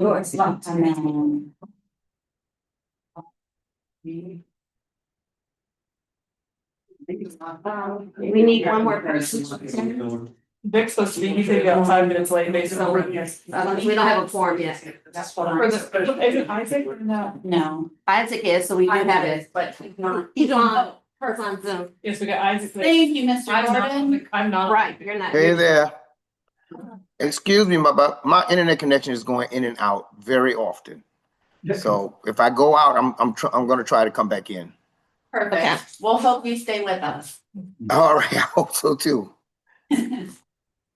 Yours. And then. We need one more person. Vic's supposed to be, he said he got 5 minutes late, basically. We don't have a form yet. That's what I'm. Is it Isaac or no? No, Isaac is, so we do have it, but he's not. He's on, her on Zoom. Yes, we got Isaac. Thank you, Mr. I'm Gordon. not, I'm not. Right, you're not. Hey there. Excuse me, my internet connection is going in and out very often. So if I go out, I'm gonna try to come back in. Perfect. Okay. We'll hope you stay with us. All right, I hope so too.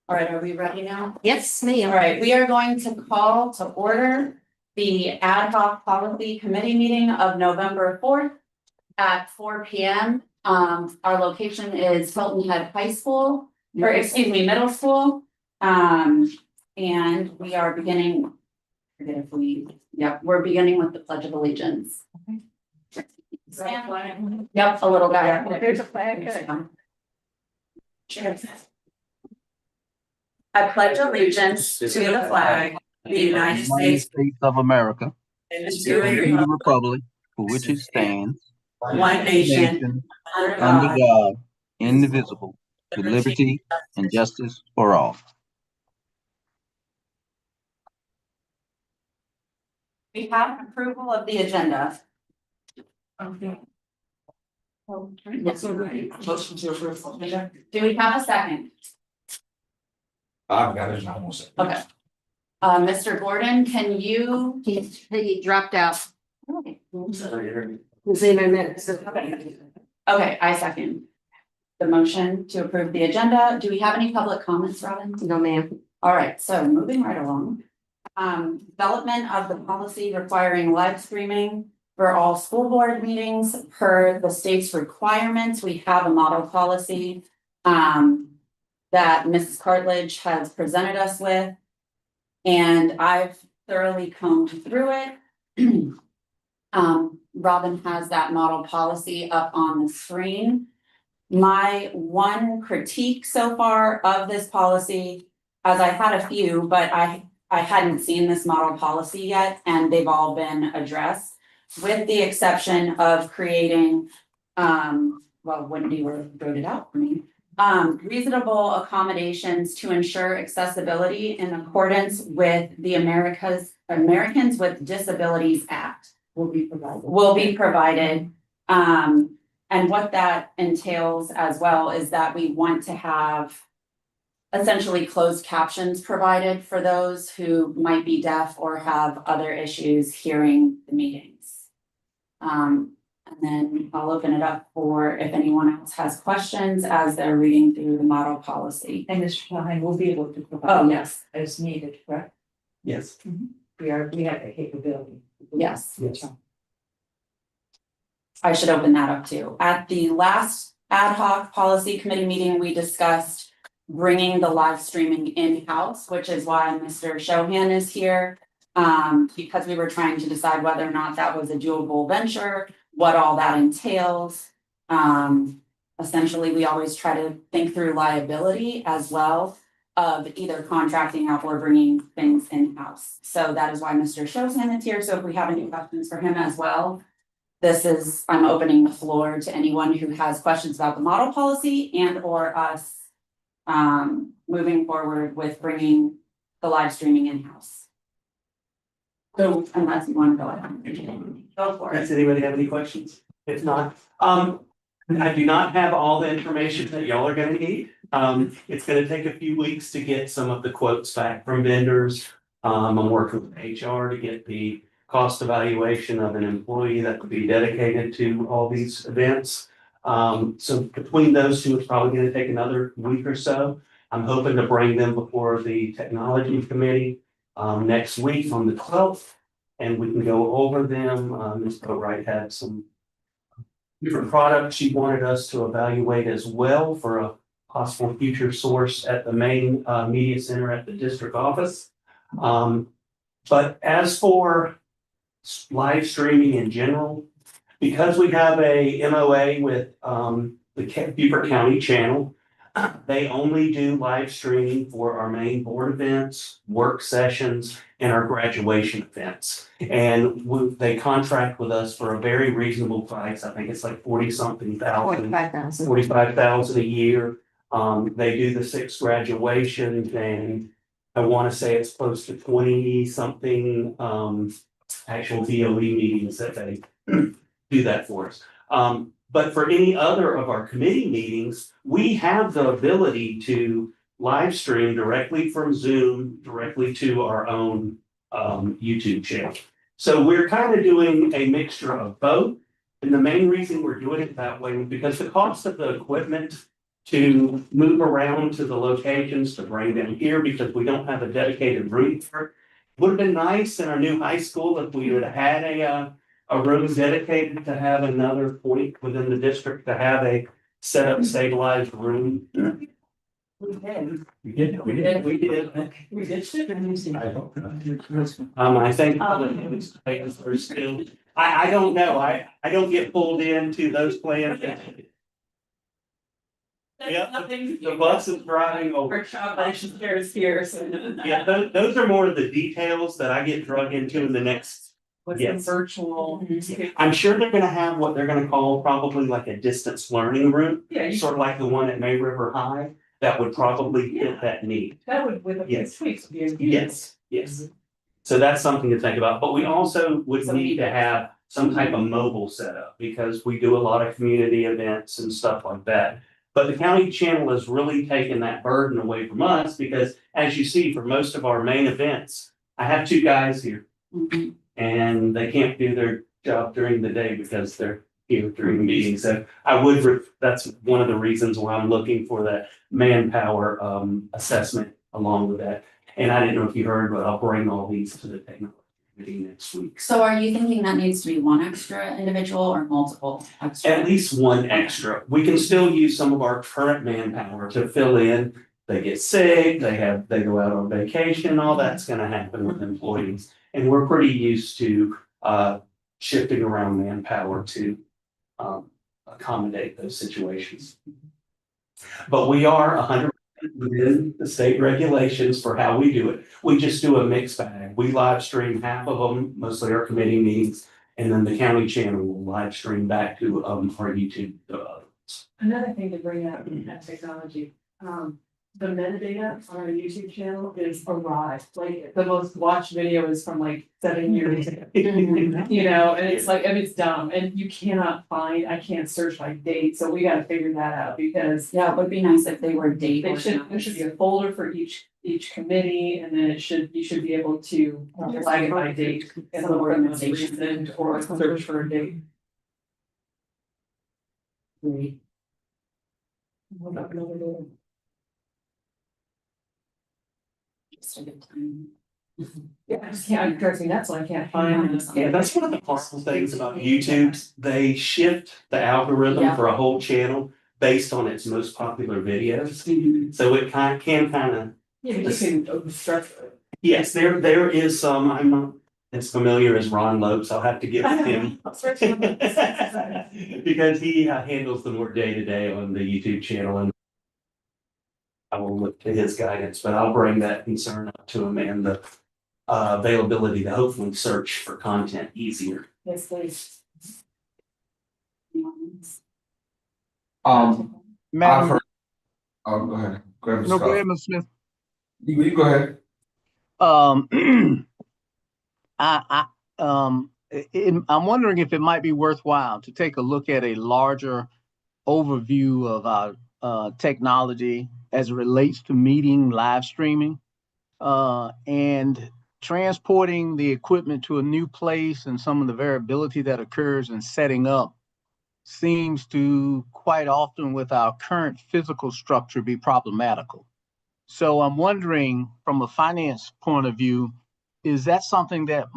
All right, are we ready now? Yes, ma'am. All right, we are going to call to order the ad hoc policy committee meeting of November 4th at 4 p.m. Our location is Hilton Head High School, or excuse me, middle school. And we are beginning, we're beginning with the Pledge of Allegiance. Yep, a little guy. There's a flag. Cheers. I pledge allegiance to the flag of the United States of America, and and to the republic for which it stands, one nation, under God, indivisible, with liberty and justice for all. We have approval of the agenda. Okay. Yes. Motion to approve. Do we have a second? I've got it, I won't say. Okay. Mr. Gordon, can you? He dropped out. Okay, I second the motion to approve the agenda. Do we have any public comments, Robin? No, ma'am. All right, so moving right along. Development of the policy requiring live streaming for all school board meetings per the state's requirements. We have a model policy that Mrs. Cartledge has presented us with. And I've thoroughly combed through it. Robin has that model policy up on the screen. My one critique so far of this policy, as I had a few, but I hadn't seen this model policy yet, and they've all been addressed, with the exception of creating, well, Wendy wrote it out for me. Reasonable accommodations to ensure accessibility in accordance with the Americans with Disabilities Act will be provided. And what that entails as well is that we want to have essentially closed captions provided for those who might be deaf or have other issues hearing the meetings. And then I'll open it up for if anyone else has questions as they're reading through the model policy. And Mr. Klein will be able to provide. Oh, yes, As needed, correct? Yes. We have the capability. yes. Yes. I should open that up too. At the last ad hoc policy committee meeting, we discussed bringing the live streaming in-house, which is why Mr. Shohan is here. Because we were trying to decide whether or not that was a doable venture, what all that entails. Essentially, we always try to think through liability as well of either contracting out or bringing things in-house. So that is why Mr. Shohan is here. So if we have any questions for him as well, I'm opening the floor to anyone who has questions about the model policy and or us moving forward with bringing the live streaming in-house. So unless you want to go ahead. Go for it. Does anybody have any questions? If not, I do not have all the information that y'all are gonna need. It's gonna take a few weeks to get some of the quotes back from vendors. I'm working with HR to get the cost evaluation of an employee that would be dedicated to all these events. So between those two, it's probably gonna take another week or so. I'm hoping to bring them before the technology committee next week on the 12th, and we can go over them. Ms. Boatwright had some different products she wanted us to evaluate as well for a possible future source at the main media center at the district office. But as for live streaming in general, because we have a MOA with the Beaufort County channel, They only do live streaming for our main board events, work sessions, and our graduation events. And they contract with us for a very reasonable price. I think it's like 40-something thousand. 45,000. 45,000 a year. They do the 6 graduations, and I want to say it's close to 20-something, actual DOE meetings that they do that for us. But for any other of our committee meetings, we have the ability to live stream directly from Zoom, directly to our own, YouTube channel. So we're kind of doing a mixture of both. And the main reason we're doing it that way is because the cost of the equipment to move around to the locations to bring them here, because we don't have a dedicated room for it. Would have been nice in our new high school if we would have had a room dedicated to have another point within the district to have a set up stabilized room. We did. We did. We did. I think are still, I don't know, I don't get pulled into those plans. Yeah, the bus is driving over. Workshop, I should here, so. Yeah, those are more of the details that I get drug into in the next. What's the Yes. virtual? I'm sure they're gonna have what they're gonna call probably like a distance learning room, Yeah, you sort of like the one at May River High, that would probably fit that need. that would, with a few Yes. tweaks, be a huge. Yes. So that's something to think about, but we also would need to have some type of mobile setup, because we do a lot of community events and stuff like that. But the county channel has really taken that burden away from us, because as you see, for most of our main events, I have 2 guys here. Mhm. And they can't do their job during the day because they're here during meetings. So that's one of the reasons why I'm looking for that manpower assessment along with that. And I didn't know if you heard, but I'll bring all these to the technical committee next week. So are you thinking that needs to be one extra individual or multiple extra? At least one extra. We can still use some of our current manpower to fill in. They get sick, they go out on vacation, all that's gonna happen with employees. And we're pretty used to shifting around manpower to accommodate those situations. But we are 100% within the state regulations for how we do it. We just do a mixed bag. We live stream half of them, mostly our committee meetings, and then the county channel will live stream back to our YouTube. Another thing to bring up in that technology, the metadata on our YouTube channel is arrived, like the most watched video is from like 7 years ago. You know, and it's like, and it's dumb, and you cannot find, I can't search by date, so we gotta figure that out, because Yeah, it would be nice if they were date there should be a folder for each committee, and then you should be able to flag it by date and look for the most recent or search for a date. Just a good time. Yeah, I just can't, I'm cursing, that's why I can't find. Yeah, that's one of the possible things about YouTube. They shift the algorithm Yeah. for a whole channel based on its most popular videos. Mhm. So it can kind of, Yeah, but you can obstruct it. yes, there is some, I'm not as familiar as Ron Lopes, I'll have to get with him. Because he handles the more day-to-day on the YouTube channel, and I will look to his guidance, but I'll bring that concern up to him and the availability to hopefully search for content easier. Yes, please. I've Madam, heard, oh, go ahead, go ahead, no, Mr. go ahead, Scott. Ms. Smith. You go ahead. I'm wondering if it might be worthwhile to take a look at a larger overview of our technology as it relates to meeting live streaming and transporting the equipment to a new place, and some of the variability that occurs in setting up seems to quite often with our current physical structure be problematical. So I'm wondering, from a finance point of view, is that something that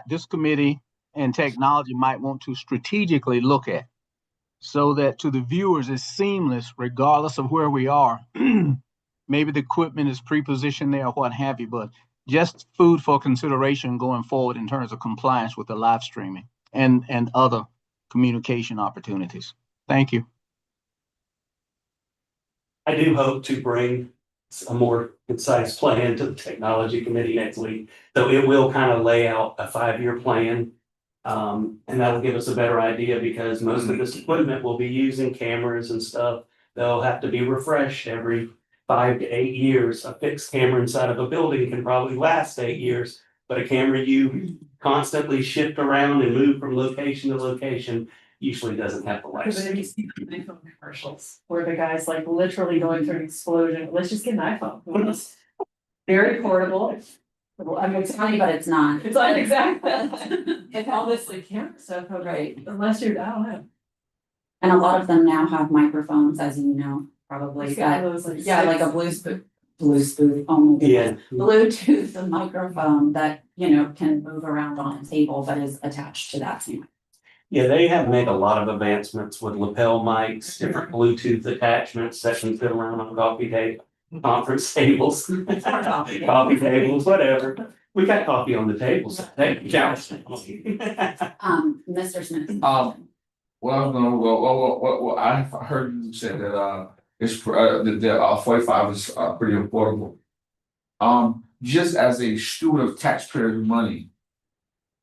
this committee and technology might want to strategically look at, so that to the viewers it's seamless regardless of where we are? Maybe the equipment is pre-positioned there or what have you, but just food for consideration going forward in terms of compliance with the live streaming and other communication opportunities. Thank you. I do hope to bring a more concise plan to the technology committee next week. So it will kind of lay out a 5-year plan. And that'll give us a better idea because most of this equipment will be using cameras and stuff. They'll have to be refreshed every 5 to 8 years. A fixed camera inside of a building can probably last 8 years. But a camera you constantly shift around and move from location to location usually doesn't have the Because life. then you see the iPhone commercials where the guy's like literally going through an explosion. Let's just get an iPhone. Very portable. I'm It's funny, but it's not. It's like exactly. If All this like camera stuff, Right. unless you're, I don't know. And a lot of them now have microphones, as you know, probably, It's got that, those, like, yeah, like a Bluetooth, oh my goodness. Yeah, Bluetooth microphone that, you know, can move around on a table but is attached to that same. yeah, they have made a lot of advancements with lapel mics, different Bluetooth attachments that can fit around on coffee table, conference tables. Coffee Coffee tables, whatever. We got coffee on the table, so thank you. Mr. Smith. Well, I was gonna, well, I heard you say that, it's, the 45 is, pretty affordable. Just as a steward of taxpayer money,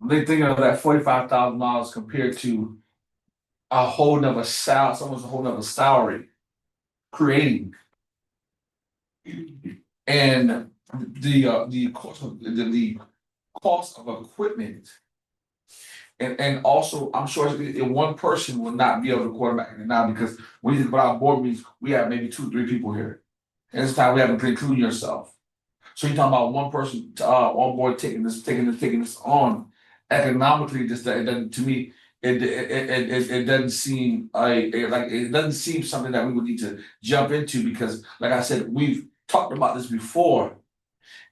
they think of that $45,000 compared to a whole nother someone's a whole nother salary creating. And the cost of the cost of equipment. And also, I'm sure one person will not be able to quarterback it now because when you think about our board meetings, we have maybe 2-3 people here. And this time we haven't included yourself. So you're talking about one person on board taking this on economically. Just that it doesn't, to me, it doesn't seem like it doesn't seem something that we would need to jump into because, like I said, we've talked about this before,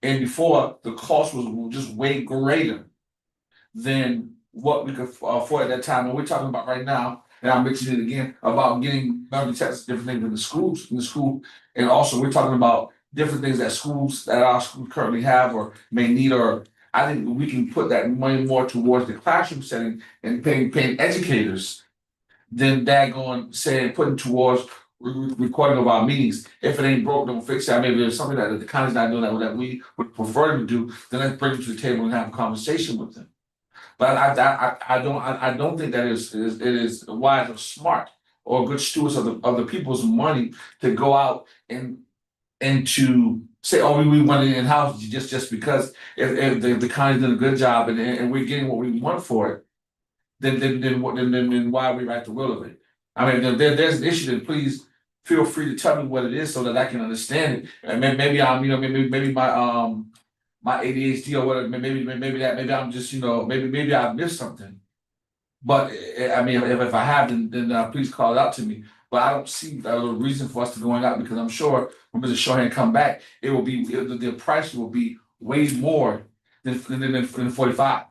and before the cost was just way greater than what we could afford at that time. And we're talking about right now, and I'm mentioning it again, about getting memory tests, different things in the school, and also we're talking about different things that our schools currently have or may need, or I think we can put that money more towards the classroom setting and paying educators than putting towards recording of our meetings. If it ain't broke, don't fix it. I mean, if there's something that the county's not doing that we would prefer to do, then let's bring them to the table and have a conversation with them. But I don't think that it is wise or smart or good stewards of the people's money to go out and to say, oh, we want it in-house just because if the county's doing a good job and we're getting what we want for it, then why are we right the will of it? I mean, if there's an issue, then please feel free to tell me what it is so that I can understand it. And maybe I'm, maybe my ADHD or whatever, maybe I'm just, maybe I've missed something. But I mean, if I have, then please call it out to me. But I don't see a reason for us to going out because I'm sure when Mr. Shohan come back, the price will be way more than 45.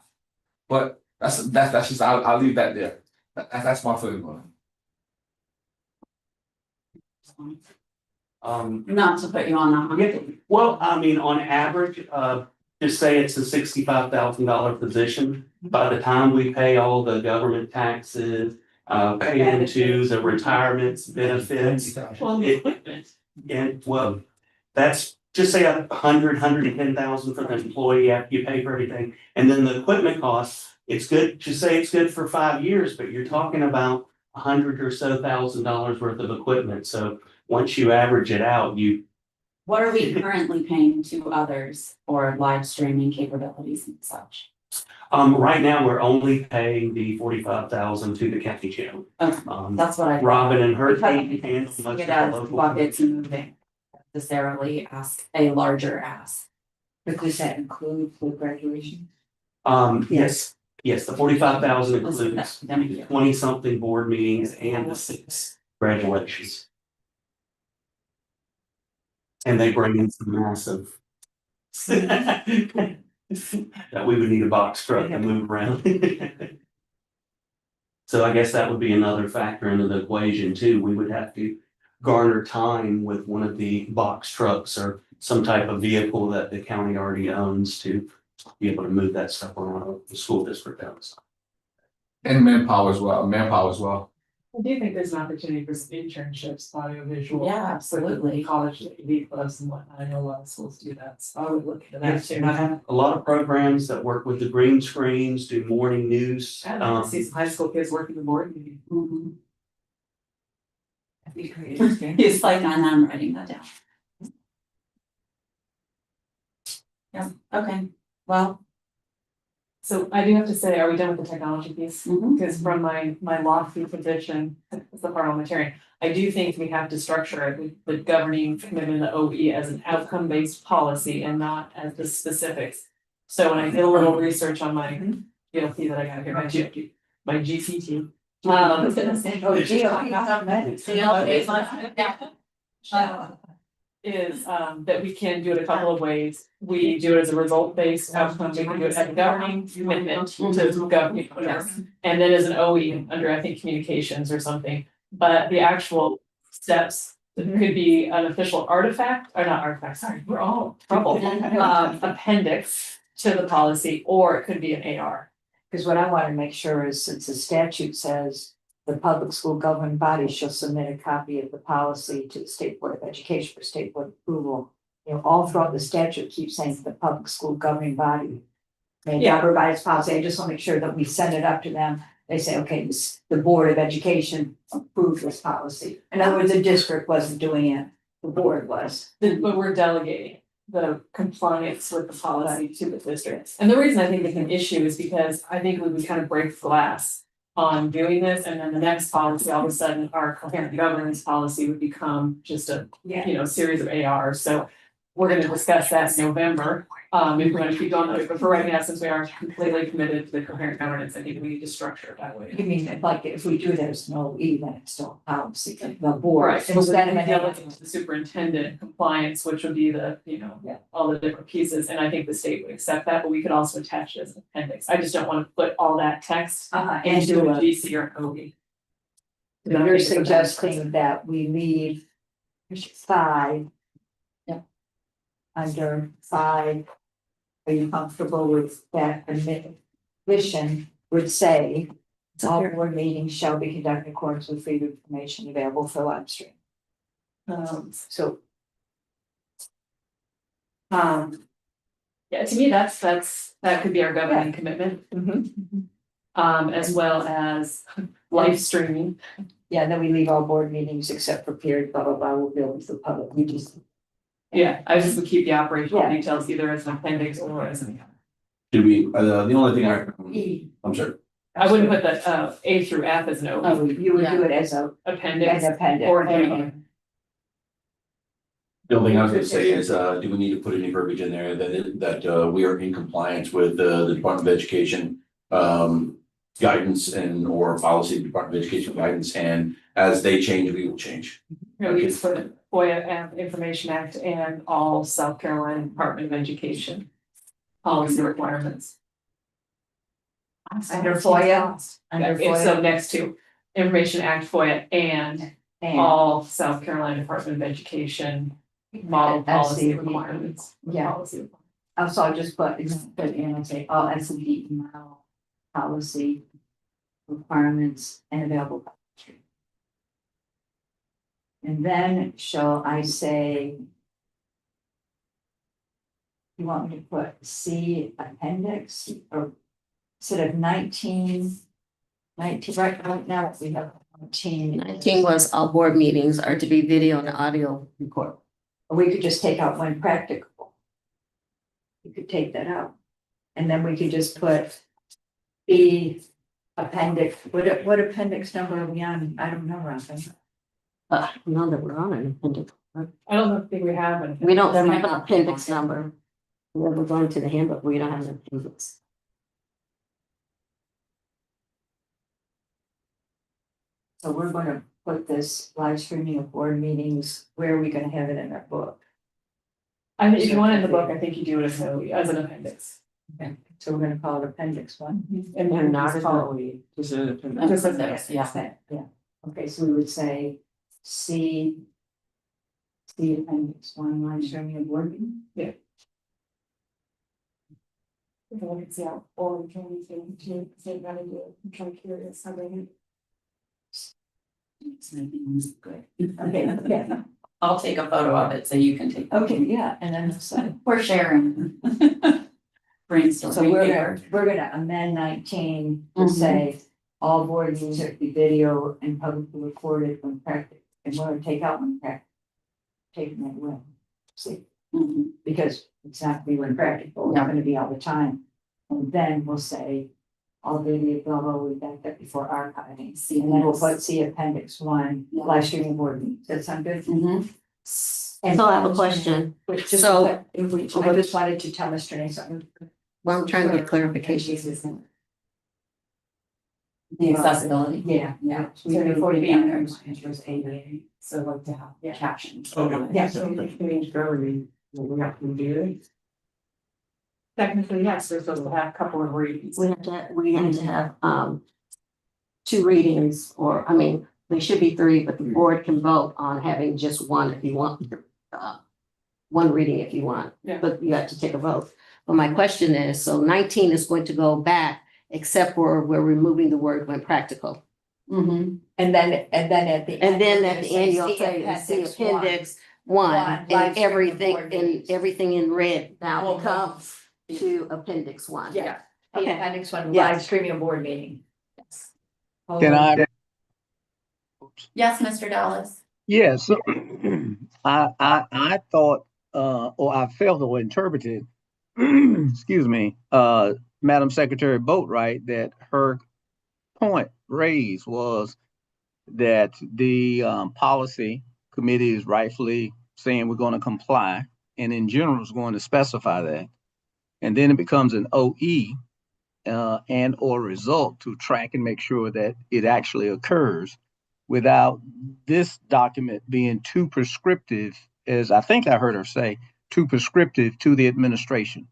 But that's just I'll leave that there. That's my feeling on it. Not to put you on the Yeah, well, I mean, on average, just say it's a $65,000 position. By the time we pay all the government taxes, pay into the retirements, benefits, Well, the equipment. and well, that's just say $110,000 for the employee after you pay for everything. And then the equipment costs, it's good, just say it's good for 5 years, but you're talking about $100,000 or so worth of equipment. So once you average it out, What are we currently paying to others for live streaming capabilities and such? right now, we're only paying the 45,000 to the county channel. Okay, that's what I. Robin and her Because team handle much it of as the local. buckets moving, necessarily ask a larger ask. Does that include full graduation? Yes, the 45,000 Was it includes academic year? 20-something board meetings and the 6 graduations. And they bring in some massive. That we would need a box truck to move around. So I guess that would be another factor into the equation too. We would have to garner time with one of the box trucks or some type of vehicle that the county already owns to be able to move that stuff around the school district owns. And manpower as well. I do think there's an opportunity for some internships, audiovisual. Yeah, absolutely. College AV clubs and whatnot. I know a lot of schools do that, so I would look into that Yes, too. and I have a lot of programs that work with the green screens, do morning news. I'd like to see some high school kids working the board meeting. Mhm. That'd be pretty interesting. He's like, I'm writing that down. Yeah, okay, well. So I do have to say, are we done with the technology piece? Mhm. Because from my lofty position as a parliamentarian, I do think we have to structure it with the governing commitment, the OE as an outcome-based policy and not as the specifics. So when I did a little research on my GLP that I got here, my GPT. I was gonna say, oh, GLP, not medics. Is that we can do it a couple of ways. We do it as a result-based outcome, we can do it as a governing commitment to governing. And then as an OE under, I think, communications or something, but the actual steps could be an official artifact, or not artifact, sorry, we're all in trouble. Appendix to the policy, or it could be an AR. Because what I want to make sure is, since the statute says the public school governing body shall submit a copy of the policy to the State Board of Education for State Board approval. You know, all throughout the statute keeps saying the public school governing body may Yeah. not revise policy. I just want to make sure that we send it up to them. They say, okay, the Board of Education approved this policy. In other words, the district wasn't doing it, the board was. But we're delegating the compliance with the policy to the districts. And the reason I think it's an issue is because I think we would kind of break glass on doing this, and then the next policy, all of a sudden, our coherent governance policy would become just a, series of ARs. So we're gonna discuss that in November, if we're gonna keep going, but for right now, since we are completely committed to the coherent governance, I think we need to structure it that way. You mean, like, if we do there's no E, then it's still a policy, the board. Right, and Instead of we're an dealing with the superintendent compliance, which would be the, Yeah. all the different pieces, and I think the state would accept that, but we could also attach it as an appendix. I just don't wanna put all that text And into do a a, GC or an OE. you're suggesting that we leave 5. Yep. Under 5. Are you comfortable with that? Mission would say, all board meetings shall be conducted in accordance with freedom of information available for live stream. So, Yeah, to me, that could be our governing commitment, as well as live streaming. yeah, then we leave all board meetings except for period, blah, blah, blah, will be open to the public. We just, Yeah, I just would keep the operational Yeah. details either as an appendix or as an. Should we, the only thing E, I'm sorry, I wouldn't put the A through F as an OE, you would do it as an appendix appendix. or an the only thing I was gonna say is, do we need to put any verbiage in there that we are in compliance with the Department of Education guidance and or policy, Department of Education guidance, and as they change, we will change. We just put FOIA and Information Act and all South Carolina Department of Education policy requirements. Under FOIA, under It's so FOIA, next to Information Act, FOIA, and and, all South Carolina Department of Education model policy SCD. requirements. Yeah. Policy. so I just put in and say, all SCD model policy requirements and available. And then shall I say, you want me to put C appendix or instead of 19, right now we have 19. 19 was all board meetings are to be video and audio recorded. We could just take out when practicable. You could take that out. And then we could just put B appendix, what appendix number are we on? I don't know, Robin. Now that we're on an appendix. I don't think we have an. We don't There have might an not be appendix one. number. We're going to the handbook, we don't have an appendix. So we're gonna put this live streaming of board meetings, where are we gonna have it in our book? I mean, if you want it in the book, I think you do it as an OE, as an appendix. Okay, so we're gonna call it appendix 1. And And not just as call an it- OE, just an appendix. Just as that, Yeah. Yeah, okay, so we would say C appendix 1, live streaming of board meeting. We can look and see how, or we can, say, I'm kind of curious how they. Good. Okay, okay, I'll take a photo of it so you can take. okay, yeah, and then so. We're sharing. Brainstorming. So paper. we're gonna amend 19 to Mhm. say all board meetings are to be video and publicly recorded when practice, and we're gonna take out when practice. Taking that away, see, Mhm. because it's not gonna be when practical, it's not gonna be all the time. And then we'll say, all video, blah, blah, we back that before archiving, See, and then we'll put see appendix 1, Yeah. live streaming board meetings, does that sound good? Mhm. And So I have a question. But just, So- I just wanted to tell Mr. Nay something. Well, I'm trying to get clarification. The accessibility. Yeah, Yeah. we did 40 standards. it was ADA. So like to have, yeah. Captions. Yeah. So we change early, we have to do it. Technically, yes, we're supposed to have a couple of readings. We have to have, 2 readings, or, I mean, there should be 3, but the board can vote on having just one if you want. 1 reading if you want, Yeah. but you have to take a vote. But my question is, so 19 is going to go back, except for we're removing the word when practical. Mm-hmm. And then at the. And then we're at gonna the end, you'll see say, see one. appendix 1, live and stream everything, board and meetings. everything in red now Well, becomes to appendix 1. Yeah. The Okay. appendix 1, Yeah. live streaming a board meeting. Can I? Yes, Mr. Dallas. Yes, I thought, or I felt or interpreted, excuse me, Madam Secretary Boatright, that her point raised was that the policy committee is rightfully saying we're going to comply, and in general is going to specify that. And then it becomes an OE and or result to track and make sure that it actually occurs without this document being too prescriptive, as I think I heard her say, too prescriptive to the administration.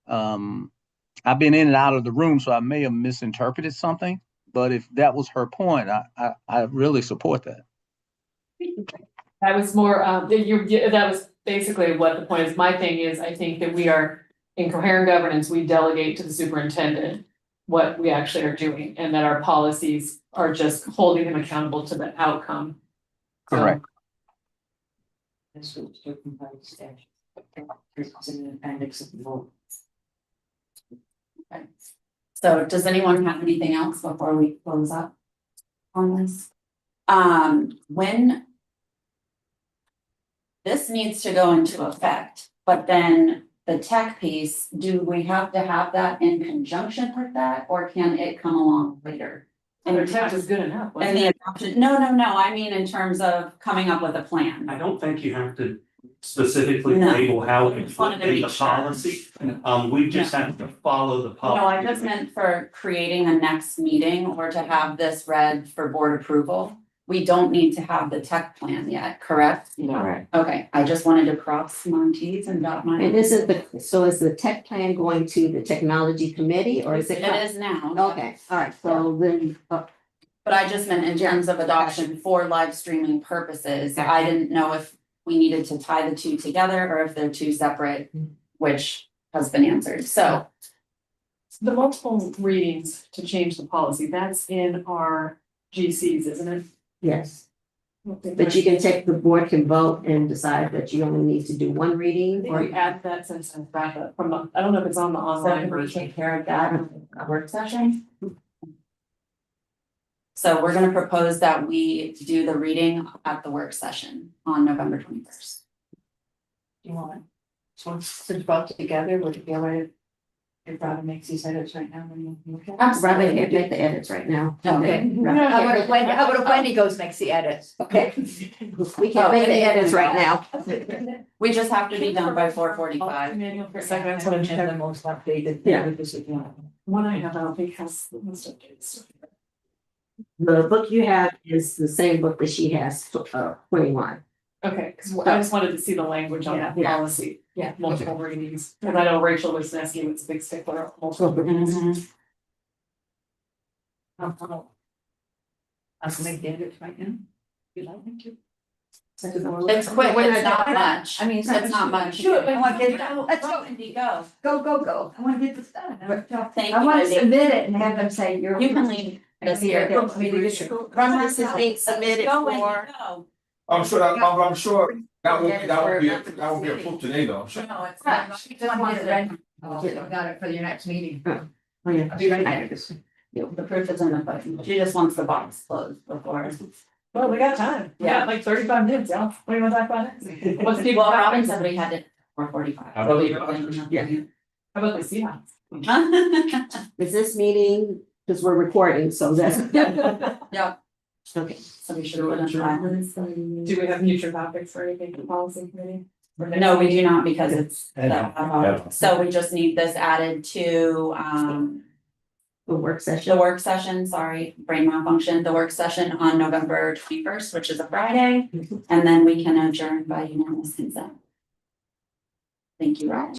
I've been in and out of the room, so I may have misinterpreted something, but if that was her point, I really support that. That was more, that was basically what the point is. My thing is, I think that we are, in coherent governance, we delegate to the superintendent what we actually are doing, and that our policies are just holding him accountable to the outcome. So, Correct. This was taken by the statute. It's in the appendix of the vote. Okay. So does anyone have anything else before we close up on this? When this needs to go into effect, but then the tech piece, do we have to have that in conjunction with that, or can it come along later? and our text is good enough. wasn't And the it? adoption, no, I mean in terms of coming up with a plan. I don't think you have to specifically No. label how I it just wanted would to be be the sure. policy. We just have to follow the policy. No, I just meant for creating a next meeting or to have this read for board approval. We don't need to have the tech plan yet, correct? Correct. Okay, I just wanted to cross my T's and dot my. And is the tech plan going to the technology committee, or is it? It is now. Okay, all right, so then, But I just meant in terms of adoption for live streaming purposes. I didn't know if we needed to tie the two together or if they're two separate, which has been answered. So, The multiple readings to change the policy, that's in our GCs, isn't it? yes, but you can take, the board can vote and decide that you only need to do 1 I reading, think or we add that sentence back up from the, I don't know if it's on the so online can we version. take care of that in a work session? So we're gonna propose that we do the reading at the work session on November 21st. Do you want? So since brought together, would it be all right if Robin makes these edits right now when you look at it? Robin can't make the edits right now. Okay. Right. How about if Wendy goes makes the edits? Okay. We can't make the edits right now. We just have to be done by 4:45. Manual for a second, I just wanna check. the most updated. Yeah. with this if you want. One I have, I don't think has the most updates. The book you have is the same book that she has, 21. Okay, cause I just wanted to see the language on that Yeah. policy. Yeah. Multiple readings, cause I know Rachel was asking, it's a big stickler, on multiple readings. I can make the edits right now. You like me to? It's quick, it's not much. I mean, It's not much. Do it, but I want to get it out. out. Let's go. Wendy, go. Go. I wanna get this done. Thank I you, wanna Wendy. submit it and have them say you're. You can leave. this year. Run this is being submitted for. I'm sure that won't be approved today though, I'm sure. No, it's Right. not. She just wants it ready. Got it for your next meeting. Oh, yeah. I'll be right back. The proof is in the pudding. She just wants the box closed before. Well, we got time. We got like 35 minutes, y'all. What do you want to talk about next? What's people? Well, Robin said we had it for 45. So we were Yeah. How about the Seahawks? Is this meeting, because we're recording, so that's. Yep, Okay. so we should put it in. Do we have future topics for anything for policy committee? No, we do not because it's, Yeah. so we just need this added to, The work the session. work session, sorry, brain malfunction, the work session on November 21st, which is a Friday. And then we can adjourn by unanimous consent. Thank you, Raj.